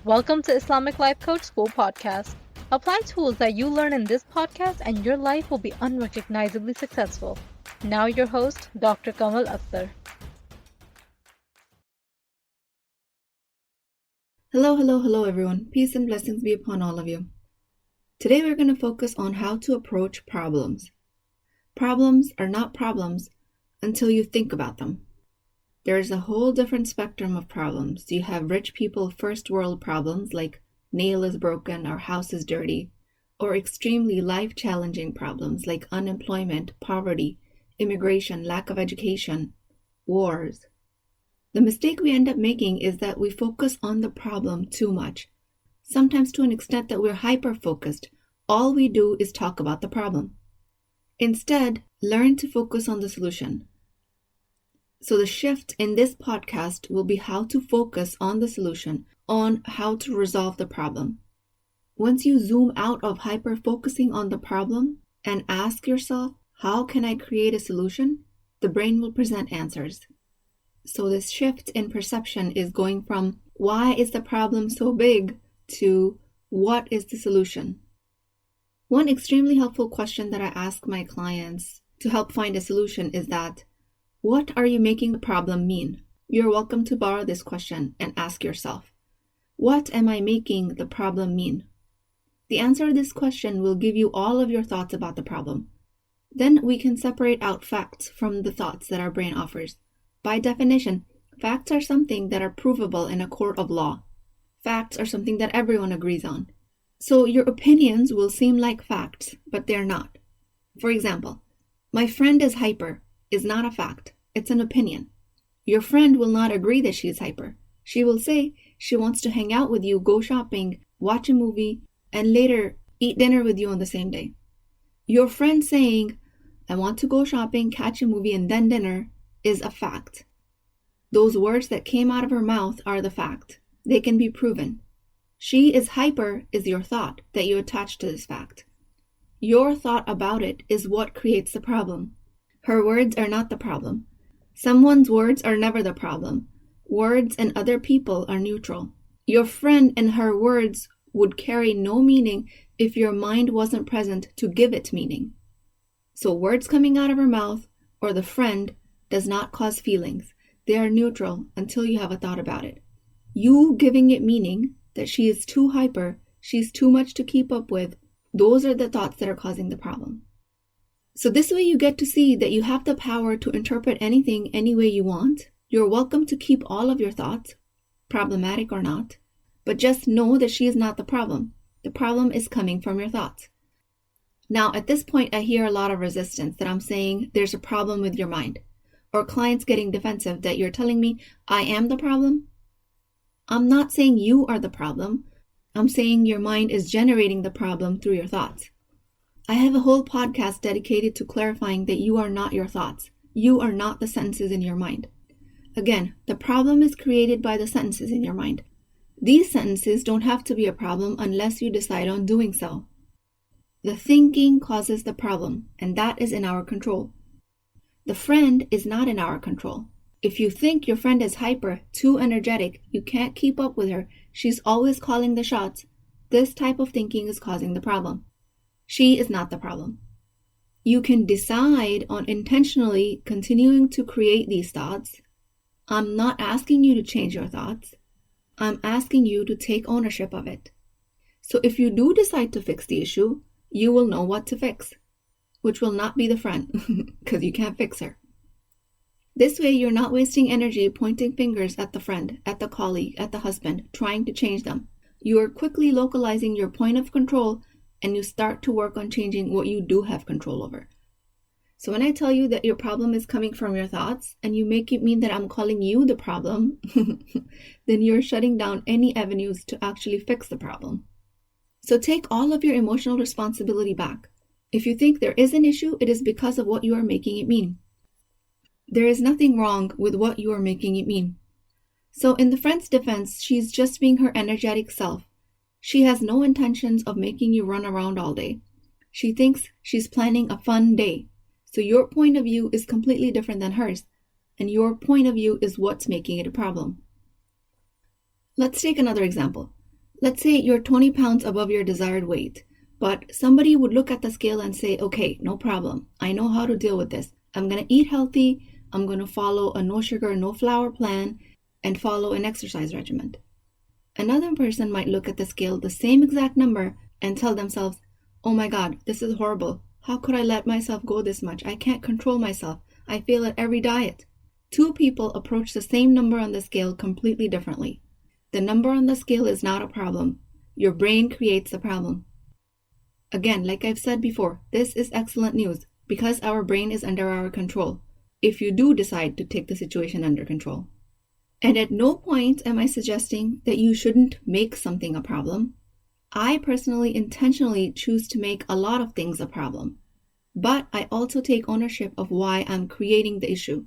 Welcome to Islamic Life Coach School Podcast. Apply tools that you learn in this podcast and your life will be unrecognizably successful. Now your host, Dr. Kamal Akhtar. Hello everyone. Peace and blessings be upon all of you. Today we're going to focus on how to approach problems. Problems are not problems until you think about them. There's a whole different spectrum of problems. You have rich people first world problems like nail is broken or house is dirty, or extremely life-challenging problems like unemployment, poverty, immigration, lack of education, wars. The mistake we end up making is that we focus on the problem too much, sometimes to an extent that we're hyper-focused. All we do is talk about the problem. Instead, learn to focus on the solution. So the shift in this podcast will be how to focus on the solution, on how to resolve the problem. Once you zoom out of hyper-focusing on the problem and ask yourself, how can I create a solution? The brain will present answers. So this shift in perception is going from why is the problem so big to what is the solution? One extremely helpful question that I ask my clients to help find a solution is that, what are you making the problem mean? You're welcome to borrow this question and ask yourself, what am I making the problem mean? The answer to this question will give you all of your thoughts about the problem. Then we can separate out facts from the thoughts that our brain offers. By definition, facts are something that are provable in a court of law. Facts are something that everyone agrees on. So your opinions will seem like facts, but they're not. For example, my friend is hyper is not a fact. It's an opinion. Your friend will not agree that she is hyper. She will say she wants to hang out with you, go shopping, watch a movie, and later eat dinner with you on the same day. Your friend saying, I want to go shopping, catch a movie, and then dinner is a fact. Those words that came out of her mouth are the fact. They can be proven. She is hyper is your thought that you attach to this fact. Your thought about it is what creates the problem. Her words are not the problem. Someone's words are never the problem. Words and other people are neutral. Your friend and her words would carry no meaning if your mind wasn't present to give it meaning. So words coming out of her mouth or the friend does not cause feelings. They are neutral until you have a thought about it. You giving it meaning that she is too hyper, she's too much to keep up with, those are the thoughts that are causing the problem. So this way you get to see that you have the power to interpret anything any way you want. You're welcome to keep all of your thoughts, problematic or not, but just know that she is not the problem. The problem is coming from your thoughts. Now, at this point, I hear a lot of resistance that I'm saying there's a problem with your mind, or clients getting defensive that you're telling me I am the problem. I'm not saying you are the problem. I'm saying your mind is generating the problem through your thoughts. I have a whole podcast dedicated to clarifying that you are not your thoughts. You are not the sentences in your mind. Again, the problem is created by the sentences in your mind. These sentences don't have to be a problem unless you decide on doing so. The thinking causes the problem, and that is in our control. The friend is not in our control. If you think your friend is hyper, too energetic, you can't keep up with her, she's always calling the shots, this type of thinking is causing the problem. She is not the problem. You can decide on intentionally continuing to create these thoughts. I'm not asking you to change your thoughts. I'm asking you to take ownership of it. So if you do decide to fix the issue, you will know what to fix, which will not be the friend, because you can't fix her. This way, you're not wasting energy pointing fingers at the friend, at the colleague, at the husband, trying to change them. You are quickly localizing your point of control and you start to work on changing what you do have control over. So when I tell you that your problem is coming from your thoughts and you make it mean that I'm calling you the problem, then you're shutting down any avenues to actually fix the problem. So take all of your emotional responsibility back. If you think there is an issue, it is because of what you are making it mean. There is nothing wrong with what you are making it mean. So in the friend's defense, she's just being her energetic self. She has no intentions of making you run around all day. She thinks she's planning a fun day. So your point of view is completely different than hers, and your point of view is what's making it a problem. Let's take another example. Let's say you're 20 pounds above your desired weight, but somebody would look at the scale and say, okay, no problem. I know how to deal with this. I'm going to eat healthy. I'm going to follow a no sugar, no flour plan and follow an exercise regimen. Another person might look at the scale, the same exact number, and tell themselves, oh my God, this is horrible. How could I let myself go this much? I can't control myself. I fail at every diet. Two people approach the same number on the scale completely differently. The number on the scale is not a problem. Your brain creates the problem. Again, like I've said before, this is excellent news because our brain is under our control if you do decide to take the situation under control. And at no point am I suggesting that you shouldn't make something a problem. I personally intentionally choose to make a lot of things a problem. But I also take ownership of why I'm creating the issue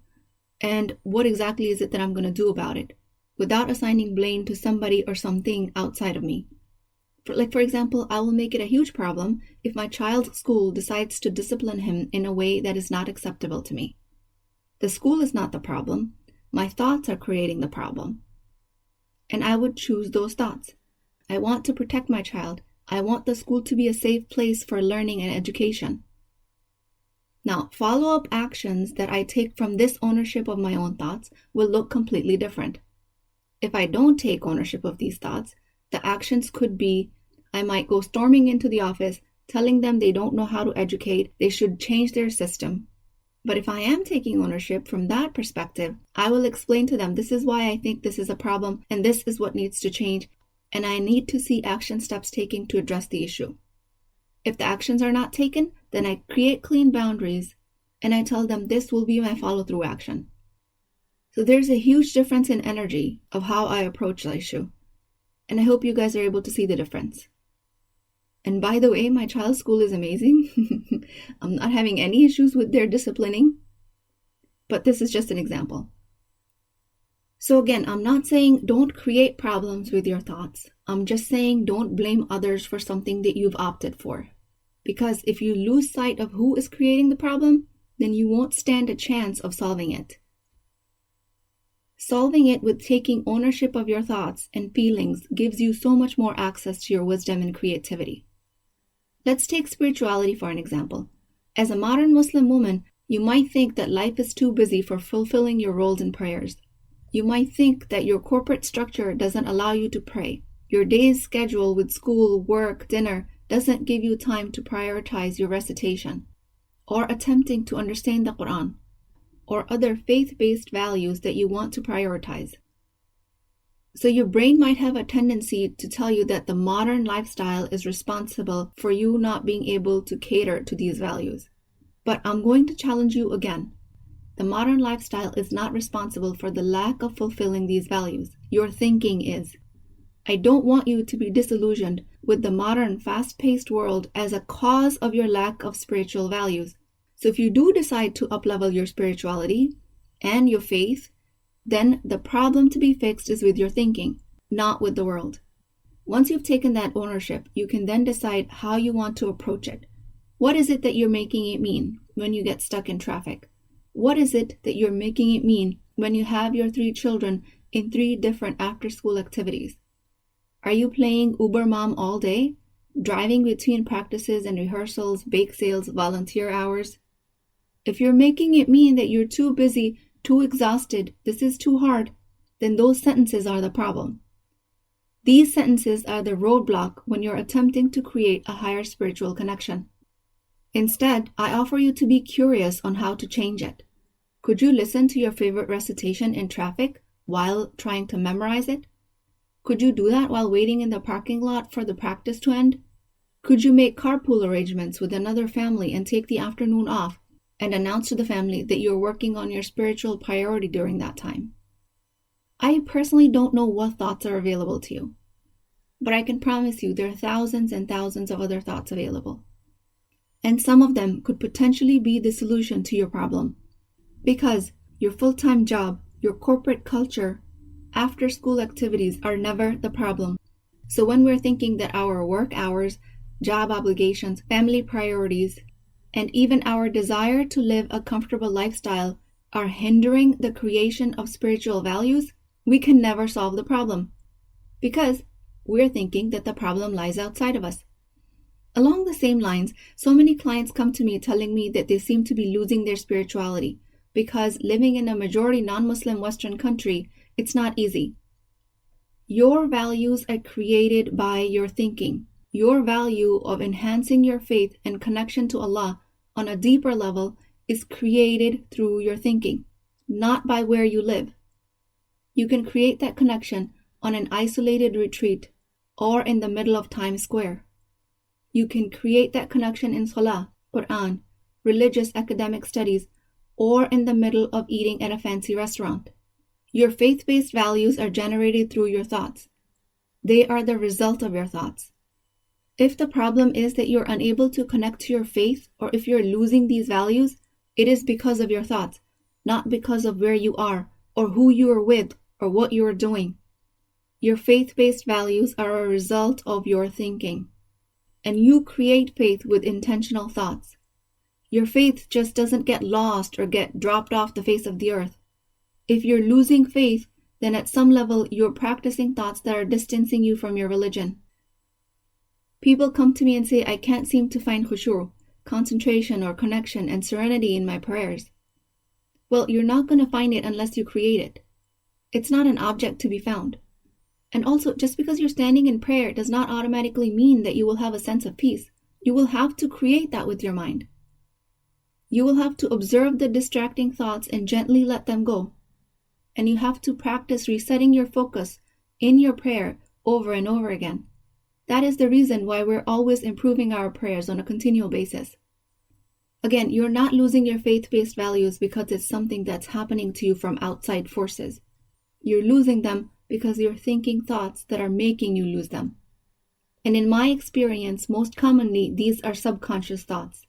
and what exactly is it that I'm going to do about it without assigning blame to somebody or something outside of me. For example, I will make it a huge problem if my child's school decides to discipline him in a way that is not acceptable to me. The school is not the problem. My thoughts are creating the problem. And I would choose those thoughts. I want to protect my child. I want the school to be a safe place for learning and education. Now, follow-up actions that I take from this ownership of my own thoughts will look completely different. If I don't take ownership of these thoughts, the actions could be, I might go storming into the office, telling them they don't know how to educate, they should change their system. But if I am taking ownership from that perspective, I will explain to them, this is why I think this is a problem, and this is what needs to change, and I need to see action steps taken to address the issue. If the actions are not taken, then I create clean boundaries, and I tell them this will be my follow-through action. So there's a huge difference in energy of how I approach the issue, and I hope you guys are able to see the difference. And by the way, my child's school is amazing. I'm not having any issues with their disciplining, but this is just an example. So again, I'm not saying don't create problems with your thoughts. I'm just saying don't blame others for something that you've opted for. Because if you lose sight of who is creating the problem, then you won't stand a chance of solving it. Solving it with taking ownership of your thoughts and feelings gives you so much more access to your wisdom and creativity. Let's take spirituality for an example. As a modern Muslim woman, you might think that life is too busy for fulfilling your roles and prayers. You might think that your corporate structure doesn't allow you to pray. Your day's schedule with school, work, dinner doesn't give you time to prioritize your recitation or attempting to understand the Quran or other faith-based values that you want to prioritize. So your brain might have a tendency to tell you that the modern lifestyle is responsible for you not being able to cater to these values. But I'm going to challenge you again. The modern lifestyle is not responsible for the lack of fulfilling these values. Your thinking is. I don't want you to be disillusioned with the modern fast-paced world as a cause of your lack of spiritual values. So if you do decide to uplevel your spirituality and your faith, then the problem to be fixed is with your thinking, not with the world. Once you've taken that ownership, you can then decide how you want to approach it. What is it that you're making it mean when you get stuck in traffic? What is it that you're making it mean when you have your 3 children in 3 different after-school activities? Are you playing Uber Mom all day? Driving between practices and rehearsals, bake sales, volunteer hours? If you're making it mean that you're too busy, too exhausted, this is too hard, then those sentences are the problem. These sentences are the roadblock when you're attempting to create a higher spiritual connection. Instead, I offer you to be curious on how to change it. Could you listen to your favorite recitation in traffic while trying to memorize it? Could you do that while waiting in the parking lot for the practice to end? Could you make carpool arrangements with another family and take the afternoon off and announce to the family that you're working on your spiritual priority during that time? I personally don't know what thoughts are available to you, but I can promise you there are thousands and thousands of other thoughts available. And some of them could potentially be the solution to your problem. Because your full-time job, your corporate culture, after-school activities are never the problem. So when we're thinking that our work hours, job obligations, family priorities, and even our desire to live a comfortable lifestyle are hindering the creation of spiritual values, we can never solve the problem. Because we're thinking that the problem lies outside of us. Along the same lines, so many clients come to me telling me that they seem to be losing their spirituality because living in a majority non-Muslim Western country, it's not easy. Your values are created by your thinking. Your value of enhancing your faith and connection to Allah on a deeper level is created through your thinking, not by where you live. You can create that connection on an isolated retreat or in the middle of Times Square. You can create that connection in Salah, Quran, religious academic studies, or in the middle of eating at a fancy restaurant. Your faith-based values are generated through your thoughts. They are the result of your thoughts. If the problem is that you're unable to connect to your faith, or if you're losing these values, it is because of your thoughts, not because of where you are, or who you are with, or what you are doing. Your faith-based values are a result of your thinking. And you create faith with intentional thoughts. Your faith just doesn't get lost or get dropped off the face of the earth. If you're losing faith, then at some level you're practicing thoughts that are distancing you from your religion. People come to me and say, I can't seem to find khushu', concentration or connection and serenity in my prayers. Well, you're not going to find it unless you create it. It's not an object to be found. And also, just because you're standing in prayer does not automatically mean that you will have a sense of peace. You will have to create that with your mind. You will have to observe the distracting thoughts and gently let them go. And you have to practice resetting your focus in your prayer over and over again. That is the reason why we're always improving our prayers on a continual basis. Again, you're not losing your faith-based values because it's something that's happening to you from outside forces. You're losing them because you're thinking thoughts that are making you lose them. And in my experience, most commonly, these are subconscious thoughts,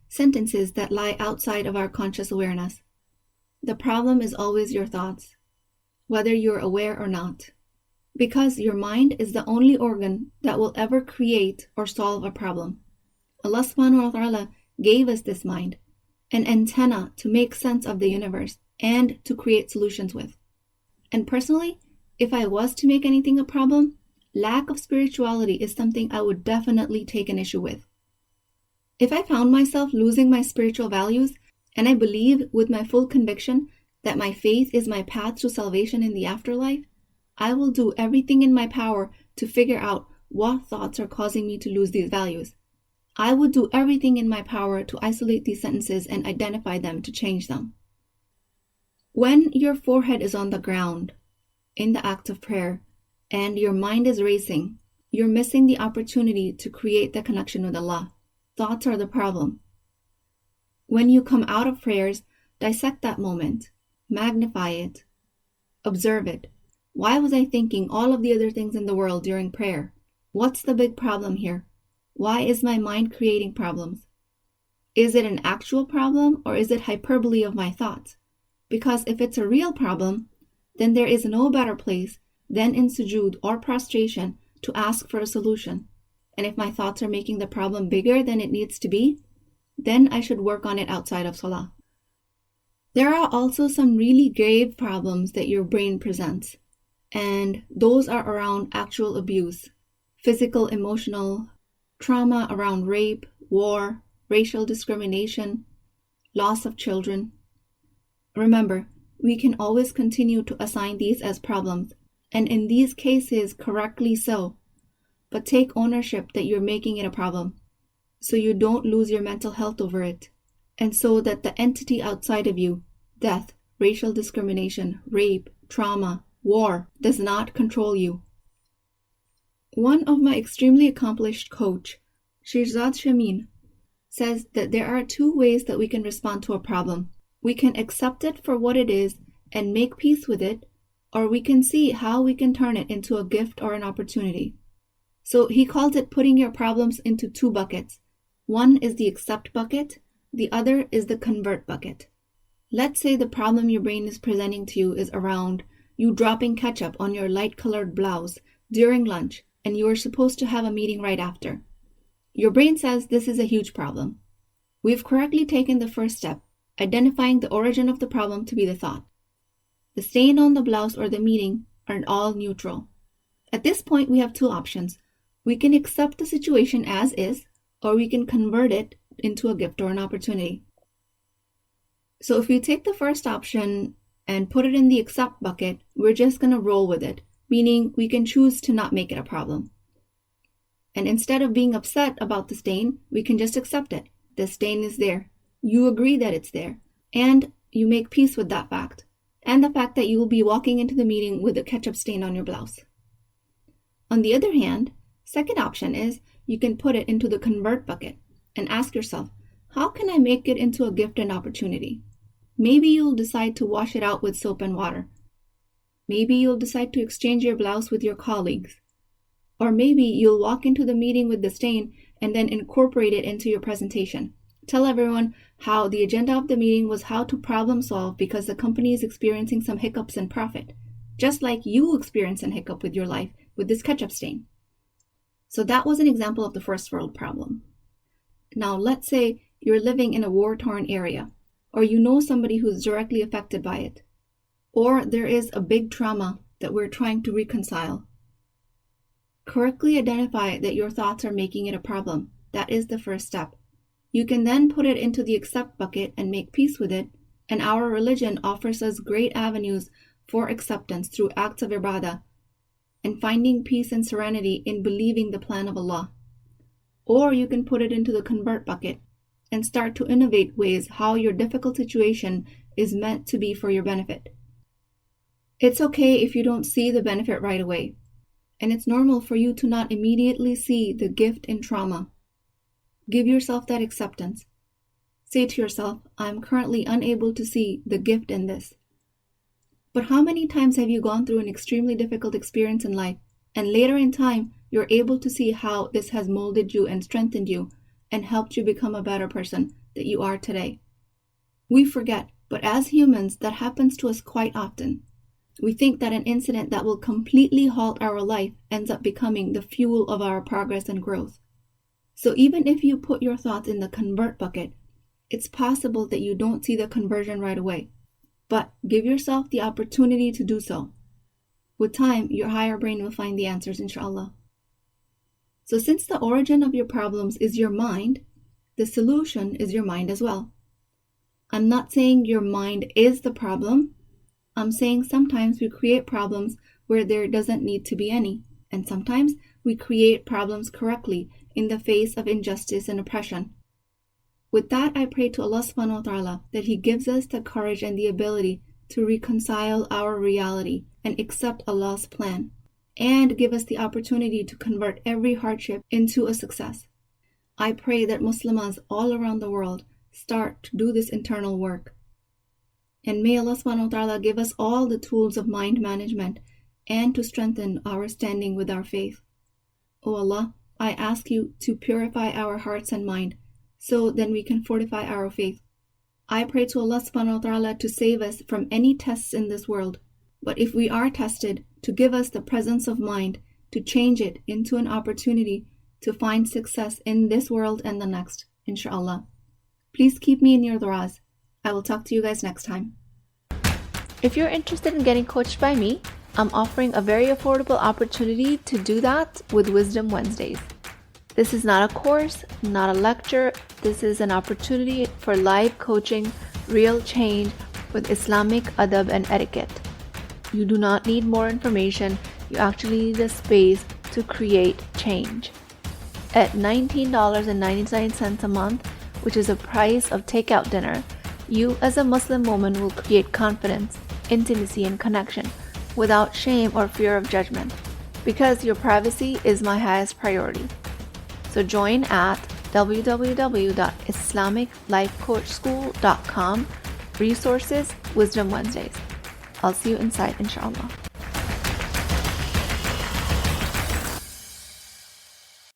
sentences that lie outside of our conscious awareness. The problem is always your thoughts, whether you're aware or not, because your mind is the only organ that will ever create or solve a problem. Allah subhanahu wa ta'ala gave us this mind, an antenna to make sense of the universe and to create solutions with. And personally, if I was to make anything a problem, lack of spirituality is something I would definitely take an issue with. If I found myself losing my spiritual values, and I believe with my full conviction that my faith is my path to salvation in the afterlife, I will do everything in my power to figure out what thoughts are causing me to lose these values. I would do everything in my power to isolate these sentences and identify them to change them. When your forehead is on the ground, in the act of prayer, and your mind is racing, you're missing the opportunity to create the connection with Allah. Thoughts are the problem. When you come out of prayers, dissect that moment, magnify it, observe it. Why was I thinking all of the other things in the world during prayer? What's the big problem here? Why is my mind creating problems? Is it an actual problem or is it hyperbole of my thoughts? Because if it's a real problem, then there is no better place than in sujood or prostration to ask for a solution. And if my thoughts are making the problem bigger than it needs to be, then I should work on it outside of salah. There are also some really grave problems that your brain presents, and those are around actual abuse, physical, emotional, trauma around rape, war, racial discrimination, loss of children. Remember, we can always continue to assign these as problems, and in these cases, correctly so. But take ownership that you're making it a problem, so you don't lose your mental health over it, and so that the entity outside of you, death, racial discrimination, rape, trauma, war, does not control you. One of my extremely accomplished coach, Shirzad Shamin, says that there are two ways that we can respond to a problem. We can accept it for what it is and make peace with it, or we can see how we can turn it into a gift or an opportunity. So he calls it putting your problems into two buckets. One is the accept bucket, the other is the convert bucket. Let's say the problem your brain is presenting to you is around you dropping ketchup on your light-colored blouse during lunch and you are supposed to have a meeting right after. Your brain says this is a huge problem. We've correctly taken the first step, identifying the origin of the problem to be the thought. The stain on the blouse or the meeting are all neutral. At this point, we have two options. We can accept the situation as is, or we can convert it into a gift or an opportunity. So if we take the first option and put it in the accept bucket, we're just going to roll with it, meaning we can choose to not make it a problem. And instead of being upset about the stain, we can just accept it. The stain is there. You agree that it's there. And you make peace with that fact. And the fact that you will be walking into the meeting with a ketchup stain on your blouse. On the other hand, second option is you can put it into the convert bucket and ask yourself, how can I make it into a gift and opportunity? Maybe you'll decide to wash it out with soap and water. Maybe you'll decide to exchange your blouse with your colleagues. Or maybe you'll walk into the meeting with the stain and then incorporate it into your presentation. Tell everyone how the agenda of the meeting was how to problem solve because the company is experiencing some hiccups in profit, just like you experience an hiccup with your life with this ketchup stain. So that was an example of the first world problem. Now let's say you're living in a war-torn area, or you know somebody who's directly affected by it, or there is a big trauma that we're trying to reconcile. Correctly identify that your thoughts are making it a problem. That is the first step. You can then put it into the accept bucket and make peace with it, and our religion offers us great avenues for acceptance through acts of ibadah and finding peace and serenity in believing the plan of Allah. Or you can put it into the convert bucket and start to innovate ways how your difficult situation is meant to be for your benefit. It's okay if you don't see the benefit right away, and it's normal for you to not immediately see the gift in trauma. Give yourself that acceptance. Say to yourself, I'm currently unable to see the gift in this. But how many times have you gone through an extremely difficult experience in life, and later in time, you're able to see how this has molded you and strengthened you and helped you become a better person that you are today? We forget, but as humans, that happens to us quite often. We think that an incident that will completely halt our life ends up becoming the fuel of our progress and growth. So even if you put your thoughts in the convert bucket, it's possible that you don't see the conversion right away. But give yourself the opportunity to do so. With time, your higher brain will find the answers, inshaAllah. So since the origin of your problems is your mind, the solution is your mind as well. I'm not saying your mind is the problem. I'm saying sometimes we create problems where there doesn't need to be any. And sometimes we create problems correctly in the face of injustice and oppression. With that, I pray to Allah subhanahu wa ta'ala that He gives us the courage and the ability to reconcile our reality and accept Allah's plan, and give us the opportunity to convert every hardship into a success. I pray that Muslims all around the world start to do this internal work. And may Allah subhanahu wa ta'ala give us all the tools of mind management and to strengthen our standing with our faith. O Allah, I ask you to purify our hearts and mind so then we can fortify our faith. I pray to Allah subhanahu wa ta'ala to save us from any tests in this world. But if we are tested, to give us the presence of mind to change it into an opportunity to find success in this world and the next, inshaAllah. Please keep me in your du'as. I will talk to you guys next time. If you're interested in getting coached by me, I'm offering a very affordable opportunity to do that with Wisdom Wednesdays. This is not a course, not a lecture. This is an opportunity for live coaching, real change with Islamic adab and etiquette. You do not need more information. You actually need a space to create change. At $19.99 a month, which is the price of takeout dinner, you as a Muslim woman will create confidence, intimacy, and connection without shame or fear of judgment, because your privacy is my highest priority. So join at www.islamiclifecoachschool.com, resources, Wisdom Wednesdays. I'll see you inside, inshaAllah.